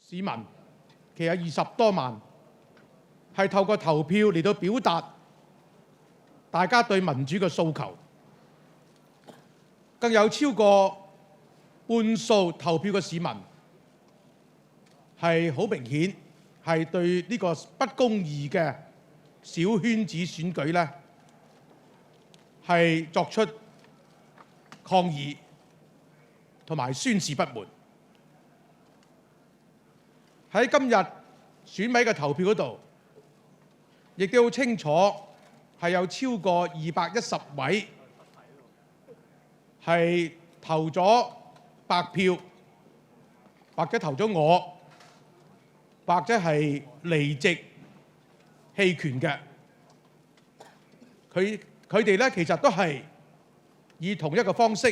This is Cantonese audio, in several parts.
市民，其實20多萬，係透過投票嚟到表達大家對民主嘅訴求，更有超過半數投票嘅市民係好明顯係對呢個不公義嘅小圈子選舉呢係作出抗議同埋宣示不滿。喺今日選委嘅投票嗰度，亦都好清楚係有超過210位係投咗白票，或者投咗我，或者係離席棄權嘅。佢哋咧其實都係以同一個方式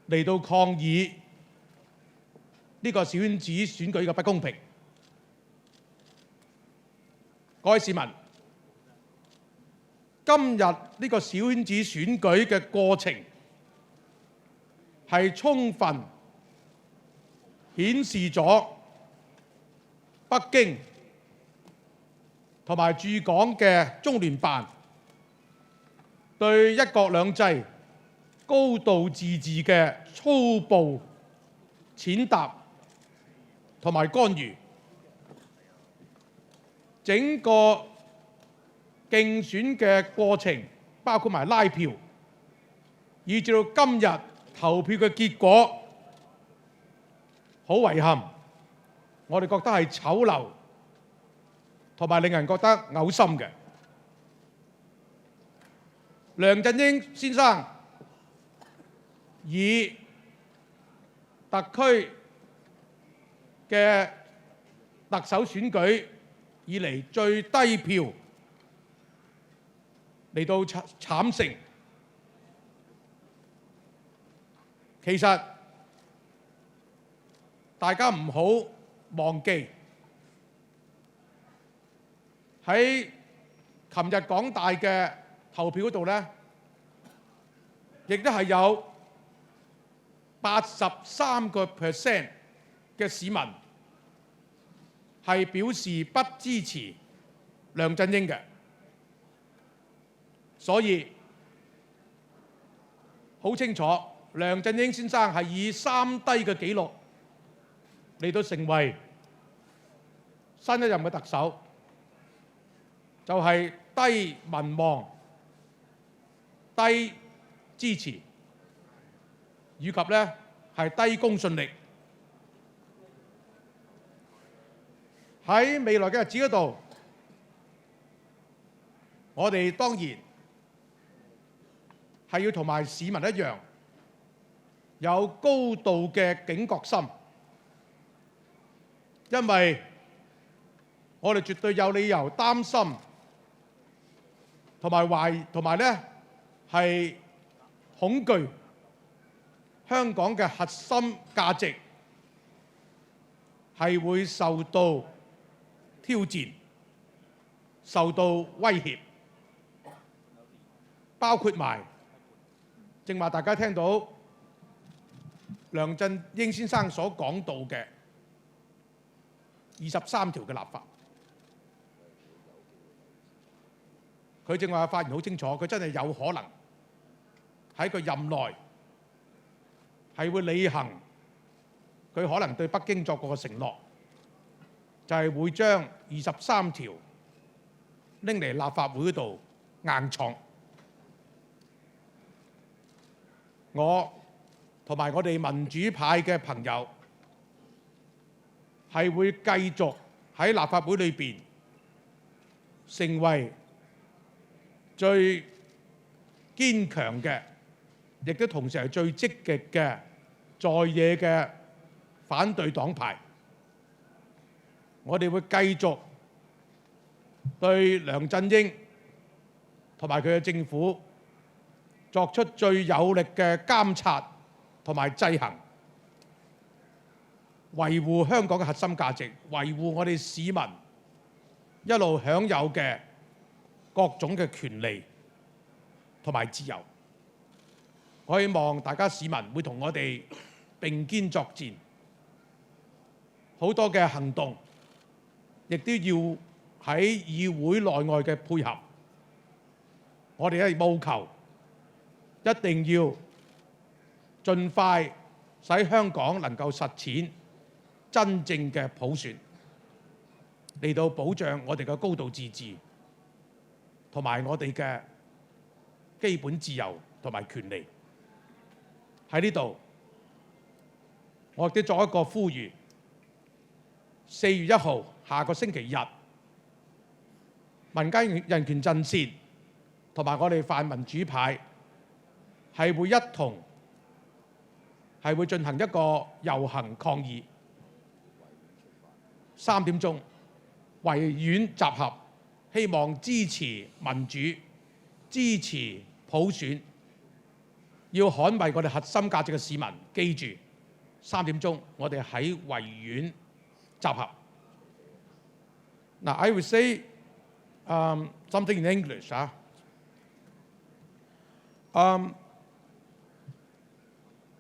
嚟到抗議呢個小圈子選舉嘅不公平。各位市民，今日呢個小圈子選舉嘅過程係充分顯示咗北京同埋駐港嘅中聯辦對一國兩制、高度自治嘅粗暴踐踏同埋干預，整個競選嘅過程，包括埋拉票，以至到今日投票嘅結果，好遺憾，我哋覺得係醜陋同埋令人覺得嘔心嘅。梁振英先生以特區嘅特首選舉以嚟最低票嚟到慘勝。其實大家唔好忘記喺琴日港大嘅投票嗰度呢，亦都係有83% 嘅市民係表示不支持梁振英嘅，所以好清楚，梁振英先生係以3低嘅紀錄嚟到成為新一任嘅特首，就係低民望、低支持，以及呢係低公信力。喺未來嘅日子嗰度，我哋當然係要同埋市民一樣，有高度嘅警覺心，因為我哋絕對有理由擔心同埋呢係恐懼香港嘅核心價值係會受到挑戰、受到威脅，包括埋正話大家聽到梁振英先生所講到嘅23條嘅立法。佢正話發言好清楚，佢真係有可能喺佢任內係會履行佢可能對北京作過嘅承諾，就係會將23條拎嚟立法會嗰度硬闖。我同埋我哋民主派嘅朋友係會繼續喺立法會裏邊成為最堅強嘅，亦都同時係最積極嘅在野嘅反對黨派。我哋會繼續對梁振英同埋佢嘅政府作出最有力嘅監察同埋制衡，維護香港嘅核心價值，維護我哋市民一路享有嘅各種嘅權利同埋自由。我希望大家市民會同我哋並肩作戰，好多嘅行動，亦都要喺議會內外嘅配合。我哋係務求一定要盡快使香港能夠實踐真正嘅普選，嚟到保障我哋嘅高度自治同埋我哋嘅基本自由同埋權利。喺呢度，我亦都作一個呼籲，4月1號下個星期日，民間人權陣線同埋我哋泛民主派係會一同係會進行一個遊行抗議，3點鐘維園集合，希望支持民主、支持普選，要捍衛我哋核心價值嘅市民，記住3點鐘我哋喺維園集合。Now I will say something in English.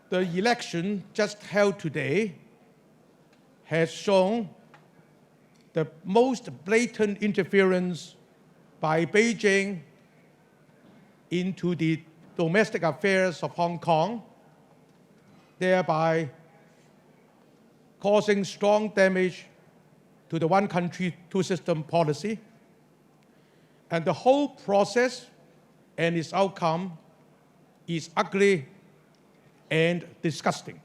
The election just held today has shown the most blatant interference by Beijing into the domestic affairs of Hong Kong, thereby causing strong damage to the one country, two system policy. And the whole process and its outcome is ugly and disgusting.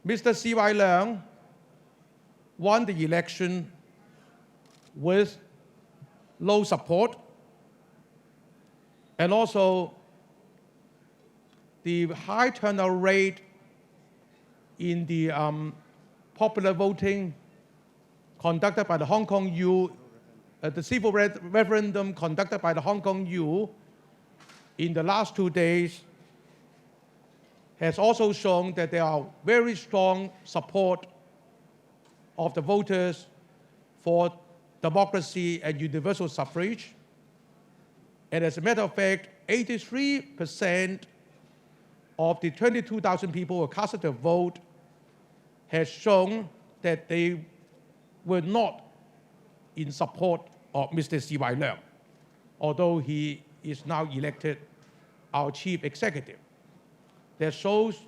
Mr. C.Y. Leung won the election with low support, and also the high turnout rate in the popular voting conducted by the Hong Kong U, the civil referendum conducted by the Hong Kong U in the last 2 days has also shown that there are very strong support of the voters for democracy and universal suffrage. And as a matter of fact, 83% of the 22,000 people who casted their vote has shown that they were not in support of Mr. C.Y. Leung, although he is now elected our chief executive. That shows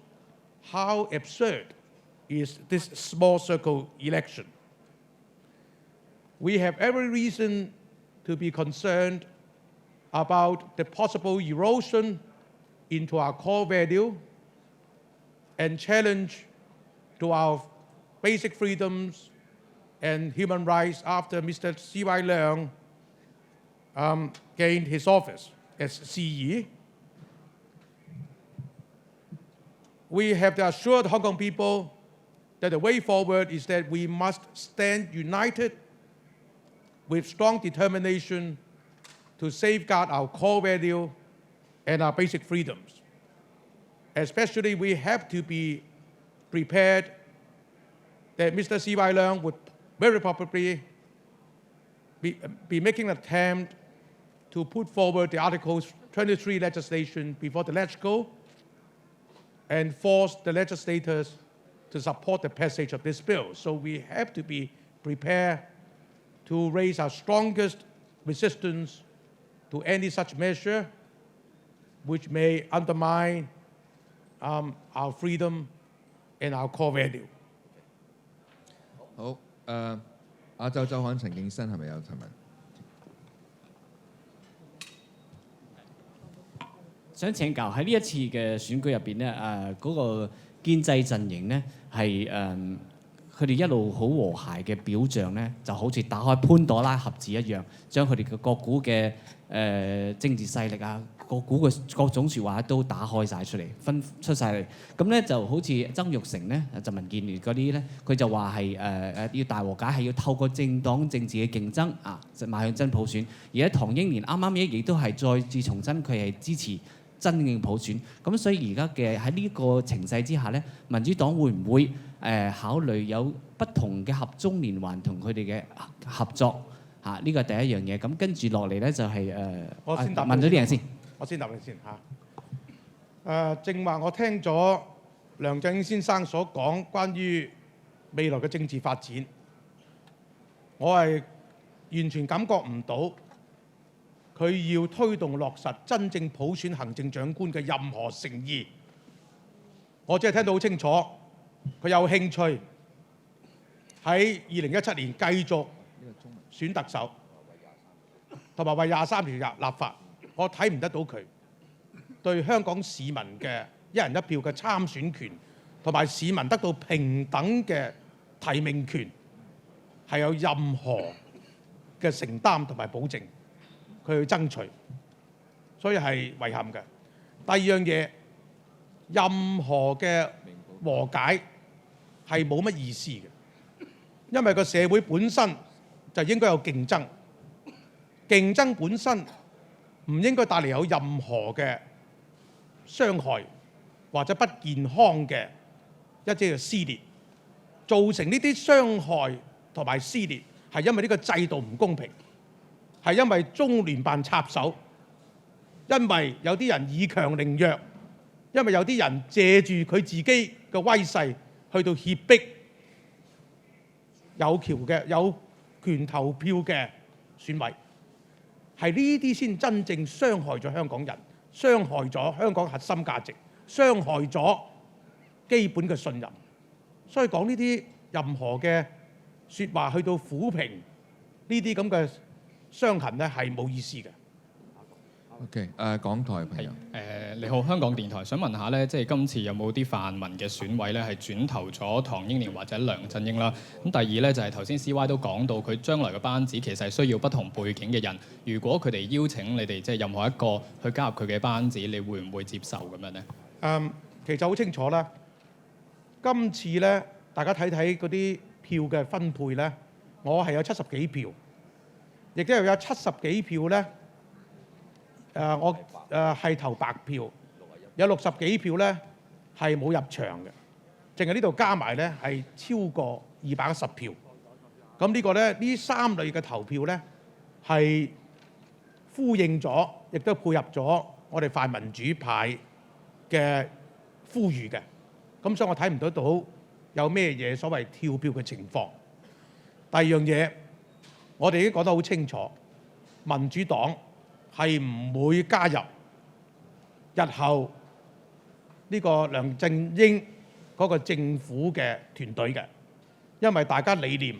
how absurd is this small circle election. We have every reason to be concerned about the possible erosion into our core value and challenge to our basic freedoms and human rights after Mr. C.Y. Leung gained his office as CE. We have to assure the Hong Kong people that the way forward is that we must stand united with strong determination to safeguard our core value and our basic freedoms. Especially, we have to be prepared that Mr. C.Y. Leung would very probably be making an attempt to put forward the Article 23 legislation before the LegCo and force the legislators to support the passage of this bill. So we have to be prepared to raise our strongest resistance to any such measure which may undermine our freedom and our core value. 好，亞洲週刊陳敬新係咪有提問？想請教喺呢一次嘅選舉入邊咧，嗰個建制陣營咧係佢哋一路好和諧嘅表象咧，就好似打開潘朵拉盒子一樣，將佢哋嘅各股嘅政治勢力啊、各股嘅各種説話都打開晒出嚟，分出晒嚟。咁咧就好似曾鈺成咧，就民建聯嗰啲咧，佢就話係要大和解係要透過政黨政治嘅競爭啊，邁向真普選。而家唐英年啱啱亦都係再次重申佢係支持真正普選。咁所以而家嘅喺呢個情勢之下咧，民主黨會唔會考慮有不同嘅合縱連環同佢哋嘅合作嚇？呢個係第一樣嘢。咁跟住落嚟咧就係我先答問咗啲人先。我先答你先嚇。正話我聽咗梁振英先生所講關於未來嘅政治發展，我係完全感覺唔到佢要推動落實真正普選行政長官嘅任何誠意。我只係聽到好清楚，佢有興趣喺2017年繼續選特首，同埋為23條立法。我睇唔得到佢對香港市民嘅一人一票嘅參選權，同埋市民得到平等嘅提名權，係有任何嘅承擔同埋保證，佢去爭取，所以係遺憾嘅。第二樣嘢，任何嘅和解係冇乜意思嘅，因為個社會本身就應該有競爭，競爭本身唔應該帶嚟有任何嘅傷害或者不健康嘅一啲嘅撕裂，造成呢啲傷害同埋撕裂係因為呢個制度唔公平，係因為中聯辦插手，因為有啲人以強凌弱，因為有啲人借住佢自己嘅威勢去到脅迫有權投票嘅選委，係呢啲先真正傷害咗香港人，傷害咗香港核心價值，傷害咗基本嘅信任。所以講呢啲任何嘅説話去到撫平呢啲咁嘅傷痕咧，係冇意思嘅。OK， 港台朋友，你好，香港電台想問下咧，即係今次有冇啲泛民嘅選委咧係轉投咗唐英年或者梁振英啦？咁第二咧就係頭先 CY 都講到，佢將來嘅班子其實係需要不同背景嘅人。如果佢哋邀請你哋即係任何一個去加入佢嘅班子，你會唔會接受咁樣咧？其實好清楚啦。今次咧，大家睇睇嗰啲票嘅分配咧，我係有70幾票，亦都有70幾票咧。我係投白票，有60幾票咧係冇入場嘅，淨係呢度加埋咧係超過210票。咁呢個咧，呢3類嘅投票咧係呼應咗，亦都配合咗我哋泛民主派嘅呼籲嘅。咁所以我睇唔到有咩嘢所謂跳票嘅情況。第二樣嘢，我哋已經講得好清楚，民主黨係唔會加入日後呢個梁振英嗰個政府嘅團隊嘅，因為大家理念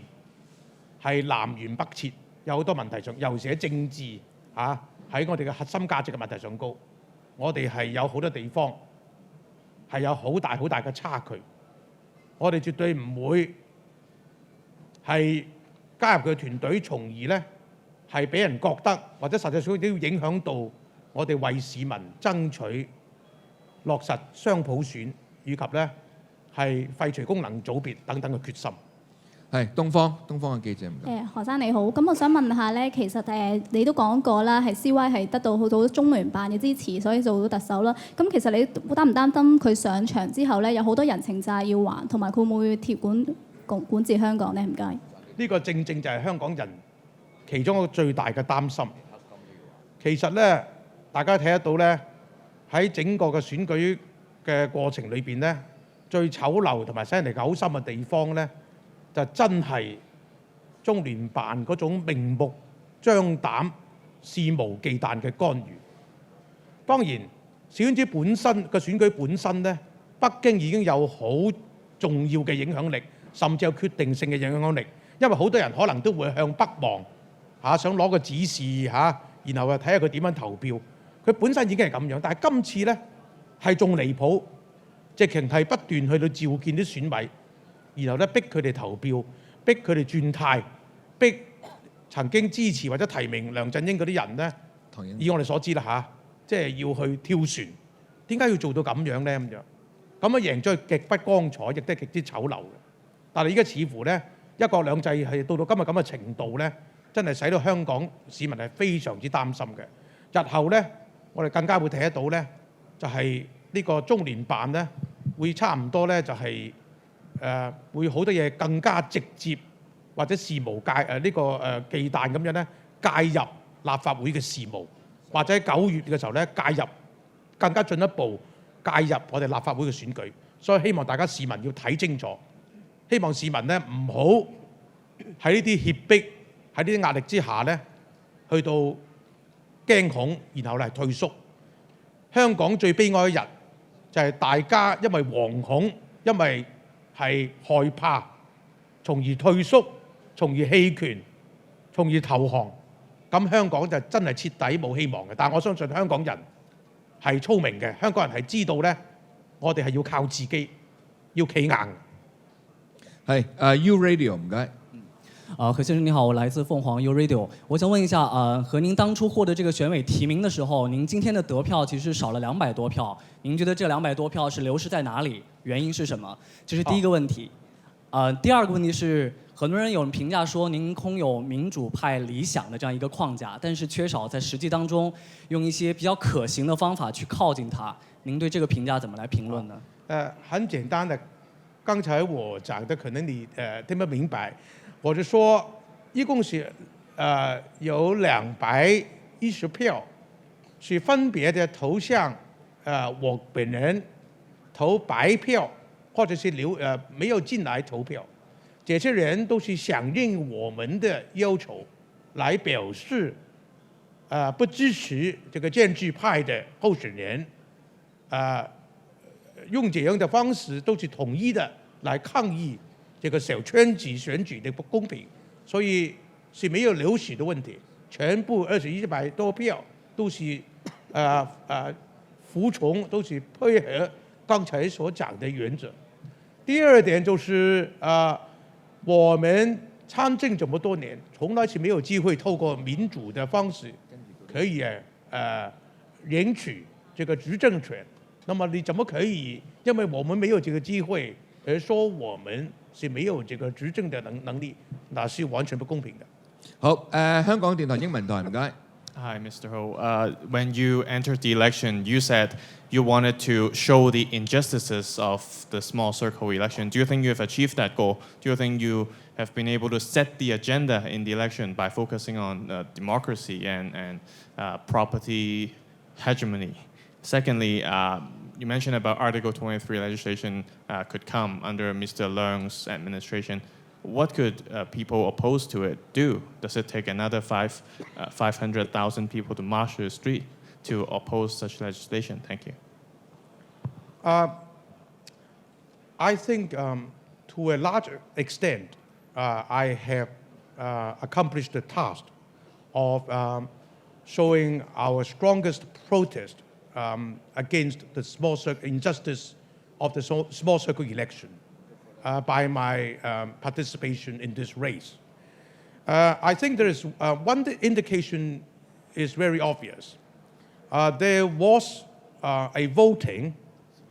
係南轅北轍，有好多問題上，尤其是喺政治喺我哋嘅核心價值嘅問題上高，我哋係有好多地方係有好大嘅差距，我哋絕對唔會係加入佢嘅團隊，從而呢係俾人覺得，或者實際上都要影響到我哋為市民爭取落實雙普選，以及咧係廢除功能組別等等嘅決心。係東方嘅記者唔該。何生你好，咁我想問下咧，其實你都講過啦，係 CY 係得到好多中聯辦嘅支持，所以做到特首啦。咁其實你擔唔擔心佢上場之後咧，有好多人情債要還，同埋佢會唔會鐵管治香港咧？唔該。呢個正正就係香港人其中一個最大嘅擔心。其實咧，大家睇得到咧，喺整個嘅選舉嘅過程裏邊咧，最醜陋同埋使人哋嘔心嘅地方咧，就真係中聯辦嗰種明目張膽、肆無忌憚嘅干預。當然，小圈子本身嘅選舉本身咧，北京已經有好重要嘅影響力，甚至有決定性嘅影響力。因為好多人可能都會向北望想攞個指示然後睇下佢點樣投票。佢本身已經係咁樣，但係今次咧係仲離譜，直情係不斷去到召見啲選委，然後咧逼佢哋投票，逼佢哋轉態，逼曾經支持或者提名梁振英嗰啲人咧，以我哋所知啦即係要去挑選。點解要做到咁樣咧？咁樣贏咗極不光彩，亦都係極之醜陋嘅。但係而家似乎咧，一國兩制係到今日咁嘅程度咧，真係使到香港市民係非常之擔心嘅。日後咧，我哋更加會睇得到咧，就係呢個中聯辦咧，會差唔多咧，就係會好多嘢更加直接或者肆無忌憚咁樣咧，介入立法會嘅事務，或者9月嘅時候咧，介入更加進一步介入我哋立法會嘅選舉。所以希望大家市民要睇清楚。希望市民咧唔好喺呢啲脅迫、喺呢啲壓力之下咧，去到驚恐，然後咧退縮。香港最悲哀嘅一日就係大家因為惶恐，因為係害怕，從而退縮，從而棄權，從而投降。咁香港就真係徹底冇希望嘅。但我相信香港人係聰明嘅，香港人係知道咧，我哋係要靠自己，要企硬。係U Radio 唔該。何先生你好，我来自凤凰 U Radio。我想问一下，和您当初获得这个选委提名的时候，您今天的得票其实少了200多票，您觉得这200多票是流失在哪里？原因是什么？这是第一个问题。第二个问题是，很多人有人评价说您空有民主派理想的这样一个框架，但是缺少在实际当中用一些比较可行的方法去靠近它。您对这个评价怎么来评论呢？很简单的，刚才我讲的可能你听不明白。我就说，一共是有210票，是分别的投向我本人投白票，或者是没有进来投票。这些人都是响应我们的要求，来表示不支持这个建制派的候选人，用这样的方式都是统一的来抗议这个小圈子选举的不公平，所以是没有流失的问题，全部100多票都是服从，都是配合刚才所讲的原则。第二点就是我们参政这么多年，从来是没有机会透过民主的方式可以领取这个执政权。那么你怎么可以因为我们没有这个机会而说我们是沒有這個執政嘅能力，那是完全不公平嘅。好，香港電台英文台唔該。Hi, Mr. Ho. When you entered the election, you said you wanted to show the injustices of the small circle election. Do you think you have achieved that goal? Do you think you have been able to set the agenda in the election by focusing on democracy and property hegemony? Secondly, you mentioned about Article 23 legislation could come under Mr. Leung's administration. What could people opposed to it do? Does it take another 500,000 people to march to the street to oppose such legislation? Thank you. I think to a large extent, I have accomplished the task of showing our strongest protest against the injustice of the small circle election by my participation in this race. I think there is one indication is very obvious. There was a voting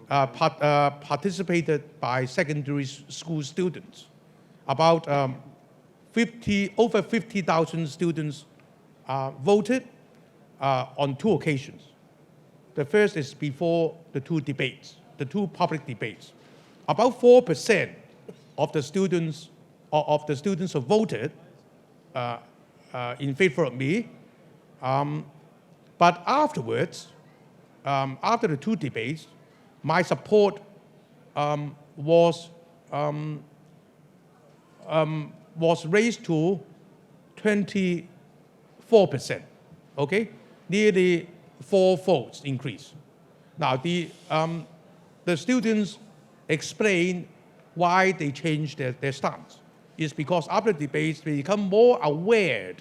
participated by secondary school students. About over 50,000 students voted on 2 occasions. The first is before the 2 public debates. About 4% of the students who voted in favor of me. But afterwards, after the 2 debates, my support was raised to 24%. Okay, nearly 4 votes increase. Now the students explain why they changed their stance. It's because after debates they become more aware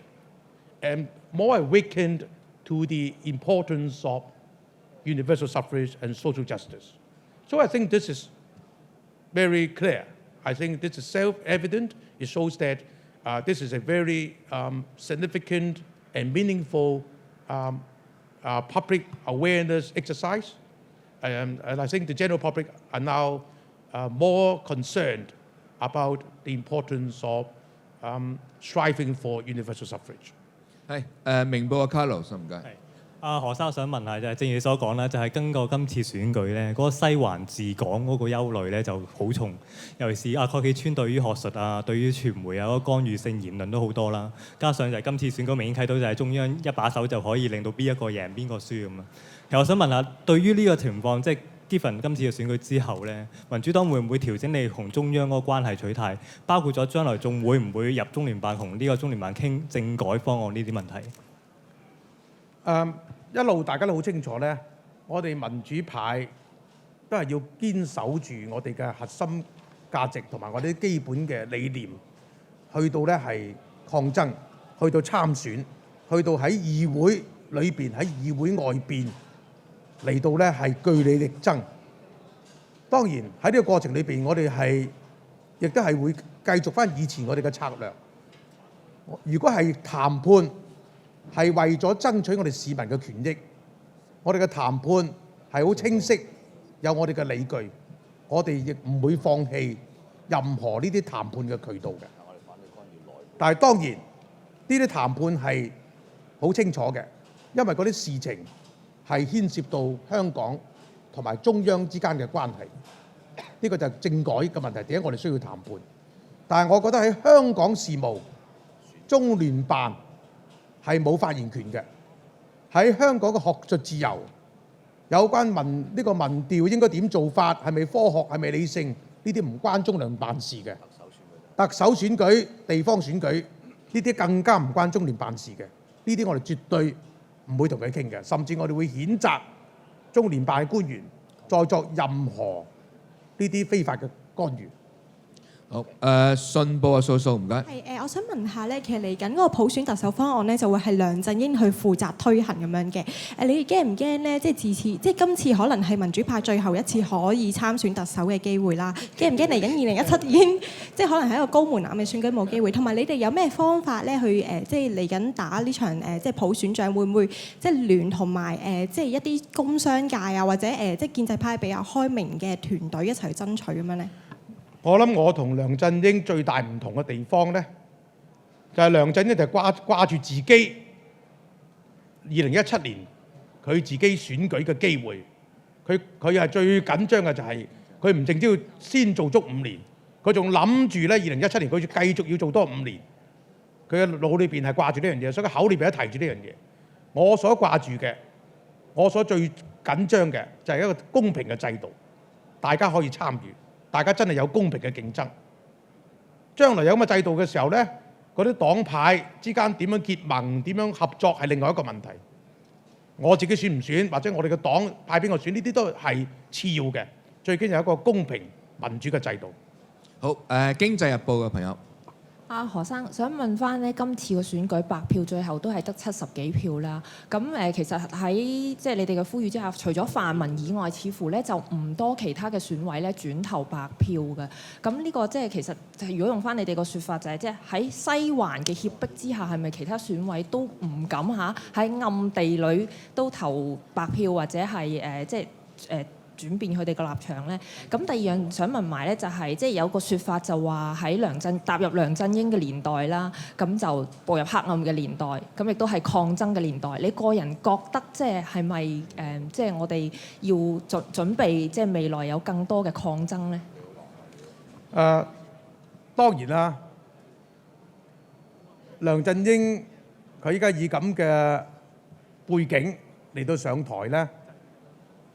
and more awakened to the importance of universal suffrage and social justice. So I think this is very clear. I think this is self-evident. It shows that this is a very significant and meaningful public awareness exercise. And I think the general public are now more concerned about the importance of striving for universal suffrage. 係明報嘅 Carlos 唔該。何生想問下就係正如你所講啦，就係經過今次選舉咧，嗰個西環治港嗰個憂慮咧就好重，尤其是郭記村對於學術啊、對於傳媒啊嗰個干預性言論都好多啦。加上就係今次選舉明顯睇到就係中央一把手就可以令到邊一個贏邊個輸咁啊。其實我想問下，對於呢個情況，即係 given 今次嘅選舉之後咧，民主黨會唔會調整你同中央嗰個關係取態，包括咗將來仲會唔會入中聯辦同呢個中聯辦傾政改方案呢啲問題？一路大家都好清楚咧，我哋民主派都係要堅守住我哋嘅核心價值同埋我哋啲基本嘅理念，去到咧係抗爭，去到參選，去到喺議會裏邊、喺議會外邊嚟到咧係據理力爭。當然喺呢個過程裏邊，我哋係亦都係會繼續翻以前我哋嘅策略。如果係談判係為咗爭取我哋市民嘅權益，我哋嘅談判係好清晰，有我哋嘅理據，我哋亦唔會放棄任何呢啲談判嘅渠道嘅。但係當然呢啲談判係好清楚嘅，因為嗰啲事情係牽涉到香港同埋中央之間嘅關係。呢個就係政改嘅問題，點解我哋需要談判？但係我覺得喺香港事務，中聯辦係冇發言權嘅。喺香港嘅學術自由，有關呢個民調應該點做法，係咪科學，係咪理性，呢啲唔關中聯辦事嘅。特首選舉、地方選舉呢啲更加唔關中聯辦事嘅。呢啲我哋絕對唔會同佢傾嘅，甚至我哋會譴責中聯辦嘅官員再作任何呢啲非法嘅干預。好，信報啊，蘇蘇唔該。係我想問下咧，其實嚟緊嗰個普選特首方案咧，就會係梁振英去負責推行咁樣嘅。你哋驚唔驚咧？即係今次可能係民主派最後一次可以參選特首嘅機會啦。驚唔驚嚟緊2017已經即係可能係一個高門檻嘅選舉冇機會？同埋你哋有咩方法咧去即係嚟緊打呢場即係普選仗，會唔會即係聯同埋即係一啲工商界啊，或者即係建制派比較開明嘅團隊一齊去爭取咁樣咧？我諗我同梁振英最大唔同嘅地方咧，就係梁振英就掛住自己2017年佢自己選舉嘅機會，佢係最緊張嘅就係佢唔淨止要先做足5年，佢仲諗住咧2017年佢繼續要做多5年，佢嘅腦裏邊係掛住呢樣嘢，所以佢口裏邊都提住呢樣嘢。我所掛住嘅，我所最緊張嘅就係一個公平嘅制度，大家可以參與。大家真係有公平嘅競爭，將來有咁嘅制度嘅時候呢，嗰啲黨派之間點樣結盟、點樣合作係另外一個問題。我自己選唔選，或者我哋嘅黨派邊個選，呢啲都係次要嘅。最緊要有一個公平民主嘅制度。好，經濟日報嘅朋友。何生想問翻咧，今次嘅選舉白票最後都係得70幾票啦。咁其實喺即係你哋嘅呼籲之下，除咗泛民以外，似乎咧就唔多其他嘅選委咧轉投白票嘅。咁呢個即係其實如果用翻你哋個説法，就係即係喺西環嘅脅迫之下，係咪其他選委都唔敢喺暗地裏都投白票，或者係即係轉變佢哋個立場咧？咁第二樣想問埋咧，就係即係有個説法就話喺踏入梁振英嘅年代啦，咁就步入黑暗嘅年代，咁亦都係抗爭嘅年代。你個人覺得即係係咪即係我哋要準備即係未來有更多嘅抗爭咧？當然啦，梁振英佢依家以咁嘅背景嚟到上台咧。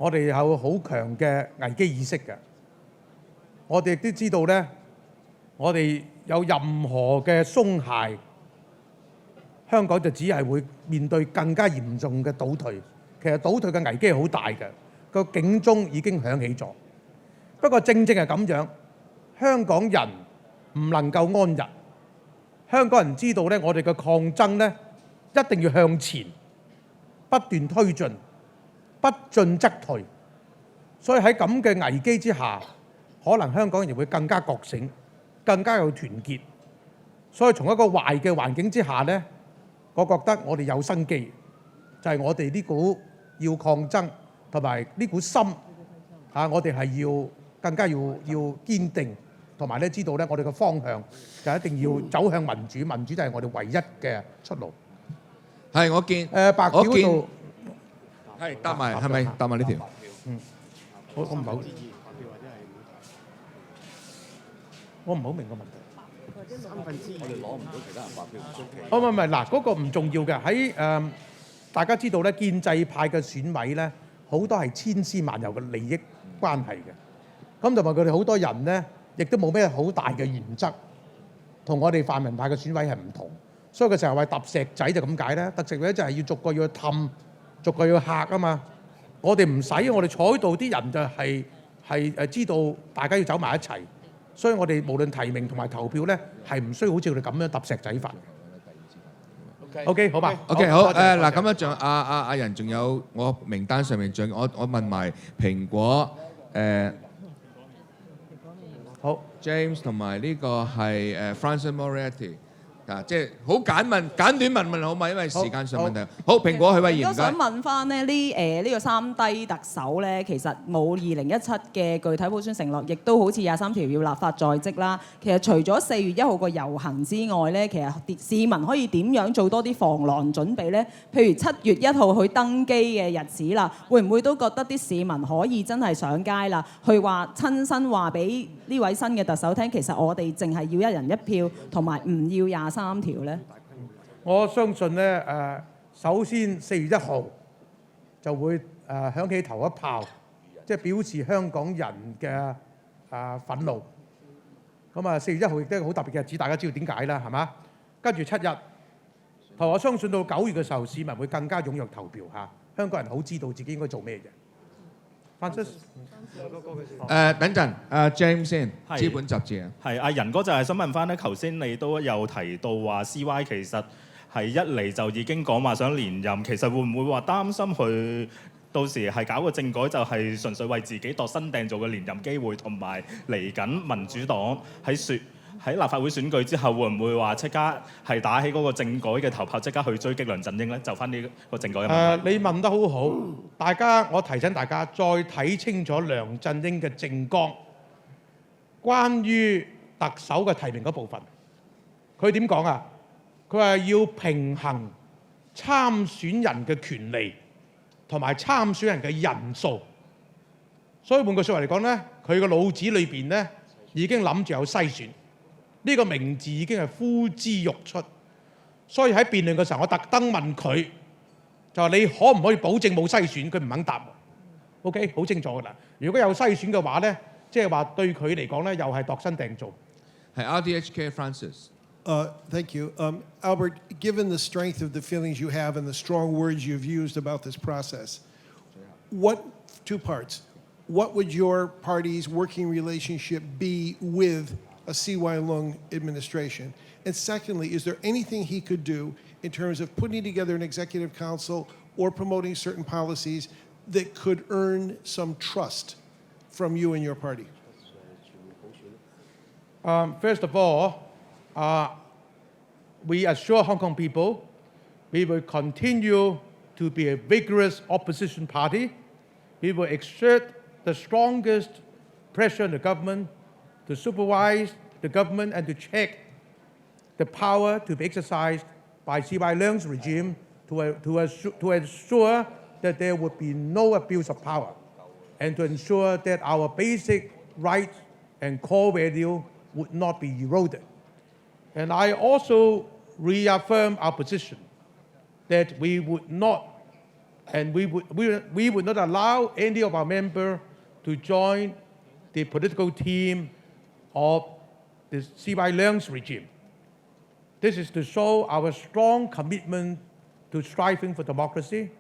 我哋有好強嘅危機意識嘅，我哋亦都知道咧，我哋有任何嘅鬆懈，香港就只係會面對更加嚴重嘅倒退。其實倒退嘅危機係好大嘅，個警鐘已經響起咗。不過正正係咁樣，香港人唔能夠安逸。香港人知道咧，我哋嘅抗爭咧一定要向前，不斷推進。不進則退，所以喺咁嘅危機之下，可能香港人會更加覺醒，更加有團結。所以從一個壞嘅環境之下呢，我覺得我哋有生機，就係我哋呢股要抗爭同埋呢股心我哋係要更加要堅定，同埋咧知道咧我哋嘅方向就一定要走向民主，民主就係我哋唯一嘅出路。係我見白票嗰度。係答埋，係咪答埋呢條？我唔係好，我唔係好明個問題。我哋攞唔到其他人白票唔出奇。唔係嗱，嗰個唔重要嘅。喺大家知道咧，建制派嘅選委咧，好多係千絲萬縷嘅利益關係嘅。咁同埋佢哋好多人咧，亦都冇咩好大嘅原則，同我哋泛民派嘅選委係唔同。所以佢成日話揼石仔就咁解啦。揼石仔就係要逐個要去氹，逐個要去嚇啊嘛。我哋唔使，我哋坐喺度啲人就係知道大家要走埋一齊。所以我哋無論提名同埋投票咧，係唔需要好似佢哋咁樣揼石仔法。OK， 好吧。OK， 好嗱，咁樣仲阿仁仲有我名單上面仲我問埋蘋果好 James 同埋呢個係Francis Moretti。即係好簡短問好嘛，因為時間上問題。好，蘋果許慧賢唔該。都想問翻呢個3低特首咧，其實冇2017嘅具體普選承諾，亦都好似23條要立法在即啦。其實除咗4月1號個遊行之外咧，其實市民可以點樣做多啲防狼準備咧？譬如7月1號去登基嘅日子啦，會唔會都覺得啲市民可以真係上街啦，去話親身話俾呢位新嘅特首聽，其實我哋淨係要一人一票，同埋唔要23條咧？我相信咧首先4月1號就會響起頭一炮，即係表示香港人嘅憤怒。咁啊4月1號亦都係好特別嘅日子，大家知道點解啦，係嘛？跟住7日，同我相信到9月嘅時候，市民會更加踴躍投票嚇。香港人好知道自己應該做咩嘅。Francis，等陣，James 先，資本雜誌啊。係阿仁哥就係想問翻咧，頭先你都有提到話 CY 其實係一嚟就已經講話想連任，其實會唔會話擔心佢到時係搞個政改就係純粹為自己度身訂造嘅連任機會，同埋嚟緊民主黨喺立法會選舉之後，會唔會話即刻係打起嗰個政改嘅頭炮，即刻去追擊梁振英咧？就翻呢個政改嘅問題。你問得好好，大家我提醒大家再睇清楚梁振英嘅政綱，關於特首嘅提名嗰部分，佢點講啊？佢話要平衡參選人嘅權利同埋參選人嘅人數，所以換句説話嚟講咧，佢個腦子裏邊咧已經諗住有篩選。呢個名字已經係呼之欲出，所以喺辯論嘅時候，我特登問佢，就話你可唔可以保證冇篩選？佢唔肯答。OK， 好清楚㗎啦。如果有篩選嘅話咧，即係話對佢嚟講咧，又係度身訂造。係 RTHK Francis。Thank you. Albert, given the strength of the feelings you have and the strong words you've used about this process, two parts. What would your party's working relationship be with a CY Leung administration? And secondly, is there anything he could do in terms of putting together an executive council or promoting certain policies that could earn some trust from you and your party? First of all, we assure Hong Kong people we will continue to be a vigorous opposition party. We will exert the strongest pressure on the government to supervise the government and to check the power to be exercised by CY Leung's regime to ensure that there would be no abuse of power and to ensure that our basic rights and core value would not be eroded. And I also reaffirm our position that we would not allow any of our members to join the political team of the CY Leung's regime. This is to show our strong commitment to striving for democracy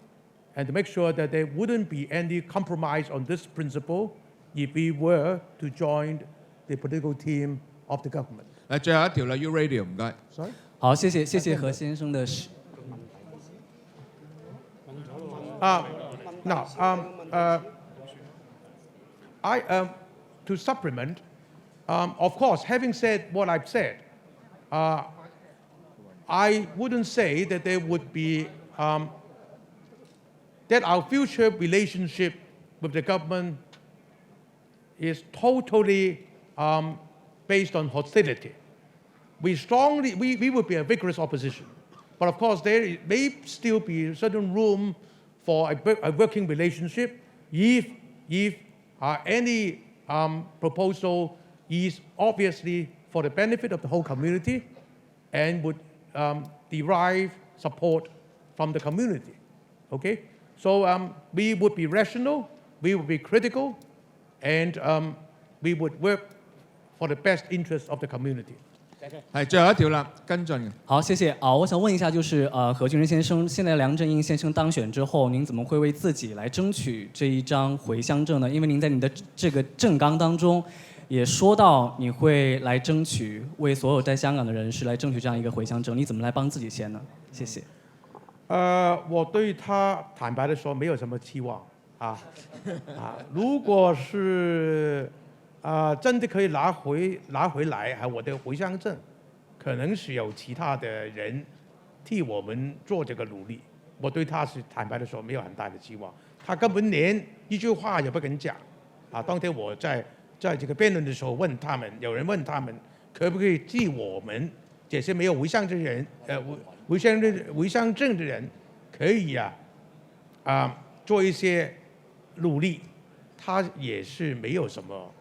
and to make sure that there wouldn't be any compromise on this principle if we were to join the political team of the government. 最後一條啦 ，U Radio 唔該。Sorry。好，謝謝何先生的。To supplement, of course, having said what I've said, I wouldn't say that there would be that our future relationship with the government is totally based on hostility. We would be a vigorous opposition, but of course there may still be certain room for a working relationship if any proposal is obviously for the benefit of the whole community and would derive support from the community. Okay? So we would be rational, we would be critical, and we would work for the best interest of the community. 係最後一條啦，跟進嘅。好，謝謝啊。我想問一下，就是何俊仁先生，現在梁振英先生當選之後，您怎麼會為自己來爭取這一張回鄉證呢？因為您在你的這個政綱當中，也說到你會來爭取為所有在香港的人士來爭取這樣一個回鄉證，你怎麼來幫自己先呢？謝謝。我對他坦白的說，沒有什麼期望啊。如果是真的可以拿回來，我的回鄉證，可能是有其他的人替我們做這個努力。我對他是坦白的說，沒有很大的期望。他根本連一句話也不肯講。當天我在這個辯論的時候問他們，有人問他們可不可以替我們這些沒有回鄉的人，回鄉證的人，可以做一些努力。他也是沒有什麼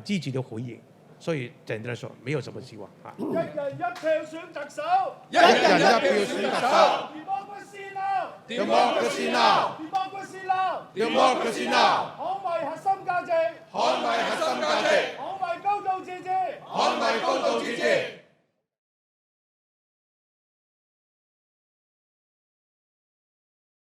積極的回應，所以簡單來說，沒有什麼希望啊。一人一票選特首，一人一票選特首。Democracy now， Democracy now， 捍衛核心價值，捍衛高度自治，捍衛高度自治。